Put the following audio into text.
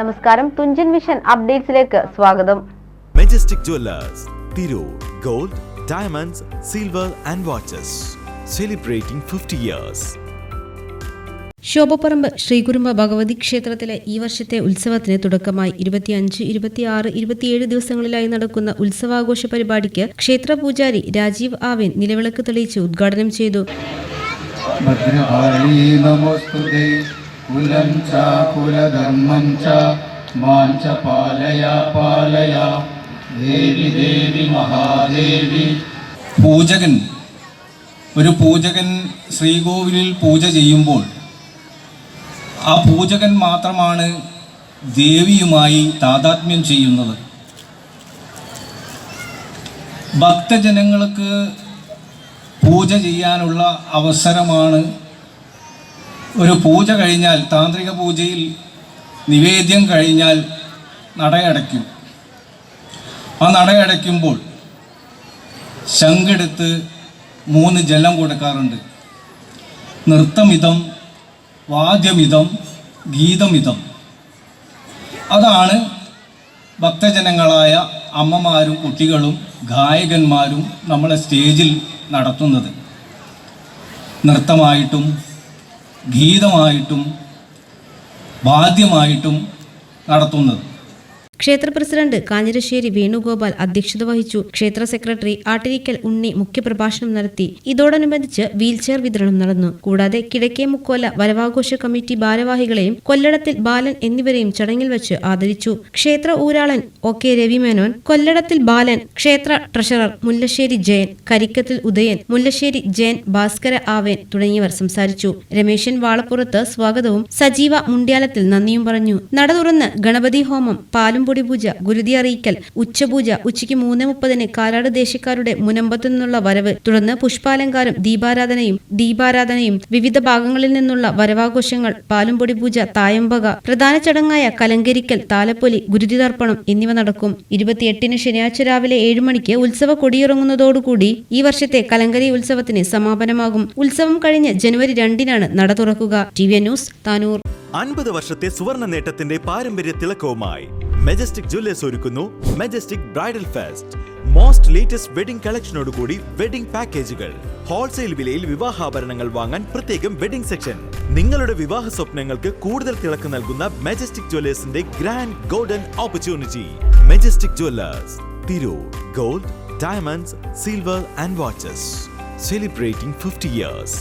നമസ്കാരം, തുഞ്ചൻ വിഷൻ അപ്ഡേറ്റ്സിലേക്ക് സ്വാഗതം. Majestic jewellers, Tirur. Gold, diamonds, silver and watches. Celebrating 50 years. Shobhaparambu Sreekurumba Bhagavathi ക്ഷേത്രത്തിലെ ഈ വർഷത്തെ ഉത്സവത്തിന് തുടക്കമായി 25, 26, 27 ദിവസങ്ങളിലായി നടക്കുന്ന ഉത്സവാഘോഷ പരിപാടിക്ക് ക്ഷേത്ര പൂജാരി രാജീവ് ആവേൻ നിലവിളക്ക് തെളിയിച്ച് ഉദ്ഘാടനം ചെയ്തു. ഒരു പൂജകൻ ശ്രീകോവിലിൽ പൂജ ചെയ്യുമ്പോൾ ആ പൂജകൻ മാത്രമാണ് ദേവിയുമായി താദാത്മ്യം ചെയ്യുന്നത്. ഭക്തജനങ്ങൾക്ക് പൂജ ചെയ്യാനുള്ള അവസരമാണ്. ഒരു പൂജ കഴിഞ്ഞാൽ, താന്ത്രിക പൂജയിൽ നിവേദ്യം കഴിഞ്ഞാൽ നടയടയ്ക്കും. ആ നടയടയ്ക്കുമ്പോൾ ശംഖെടുത്ത് 3 ജലം കൊടുക്കാറുണ്ട്. നൃത്തമിതം, വാദ്യമിതം, ഗീതമിതം. അതാണ് ഭക്തജനങ്ങളായ അമ്മമാരും കുട്ടികളും ഗായകന്മാരും നമ്മളെ സ്റ്റേജിൽ നടത്തുന്നത്. നൃത്തമായിട്ടും ഗീതമായിട്ടും വാദ്യമായിട്ടും നടത്തുന്നത്. ക്ഷേത്ര പ്രസിഡന്റ് കാഞ്ഞിരശ്ശേരി വേണുഗോപാൽ അധ്യക്ഷത വഹിച്ചു. ക്ഷേത്ര സെക്രട്ടറി ആട്ടിരിക്കൽ ഉണ്ണി മുഖ്യപ്രഭാഷണം നടത്തി. ഇതോടനുബന്ധിച്ച് വീൽചെയർ വിതരണം നടന്നു. കൂടാതെ കിഴക്കേ മുക്കോല വരവാഘോഷ കമ്മിറ്റി ഭാരവാഹികളെയും കൊല്ലടത്തിൽ ബാലൻ എന്നിവരെയും ചടങ്ങിൽ വെച്ച് ആദരിച്ചു. ക്ഷേത്ര ഊരാളൻ OK രവിമേനോൻ, കൊല്ലടത്തിൽ ബാലൻ, ക്ഷേത്ര ട്രഷറർ മുല്ലശ്ശേരി ജയൻ, കരിക്കത്തിൽ ഉദയൻ, മുല്ലശ്ശേരി ജയൻ, ഭാസ്കര ആവേൻ തുടങ്ങിയവർ സംസാരിച്ചു. രമേശൻ വാളപ്പുറത്ത് സ്വാഗതവും സജീവ മുണ്ട്യാലത്തിൽ നന്ദിയും പറഞ്ഞു. നട തുറന്ന് ഗണപതി ഹോമം, പാലും പൊടി പൂജ, ഗുരുതി അറിയിക്കൽ, ഉച്ചപൂജ, ഉച്ചയ്ക്ക് 3:30 കാലാട് ദേശക്കാരുടെ മുനമ്പത്തു നിന്നുള്ള വരവ്, തുടർന്ന് പുഷ്പാലങ്കാരം, ദീപാരാധനയും വിവിധ ഭാഗങ്ങളിൽ നിന്നുള്ള വരവാഘോഷങ്ങൾ, പാലും പൊടി പൂജ, തായമ്പക, പ്രധാന ചടങ്ങായ കലങ്കരിക്കൽ, താലപ്പൊലി, ഗുരുതി തർപ്പണം എന്നിവ നടക്കും. 28 ശനിയാഴ്ച രാവിലെ 7 മണിക്ക് ഉത്സവ കൊടിയിറങ്ങുന്നതോടുകൂടി ഈ വർഷത്തെ കലങ്കരി ഉത്സവത്തിന് സമാപനമാകും. ഉത്സവം കഴിഞ്ഞ് ജനുവരി 2 നട തുറക്കുക. TVN news, Tanur. 50 വർഷത്തെ സുവർണ നേട്ടത്തിന്റെ പാരമ്പര്യ തിളക്കവുമായി മെജസ്റ്റിക് ജുവല്ലേഴ്സ് ഒരുക്കുന്നു majestic bridal fest. Most latest wedding കളക്ഷനോടുകൂടി വെഡിംഗ് പാക്കേജുകൾ. ഹോൾസെയിൽ വിലയിൽ വിവാഹാഭരണങ്ങൾ വാങ്ങാൻ പ്രത്യേകം വെഡിംഗ് സെക്ഷൻ. നിങ്ങളുടെ വിവാഹ സ്വപ്നങ്ങൾക്ക് കൂടുതൽ തിളക്കം നൽകുന്ന മെജസ്റ്റിക് ജുവല്ലേഴ്സിന്റെ grand golden opportunity. Majestic jewellers, Tirur. Gold, diamonds, silver and watches. Celebrating 50 years.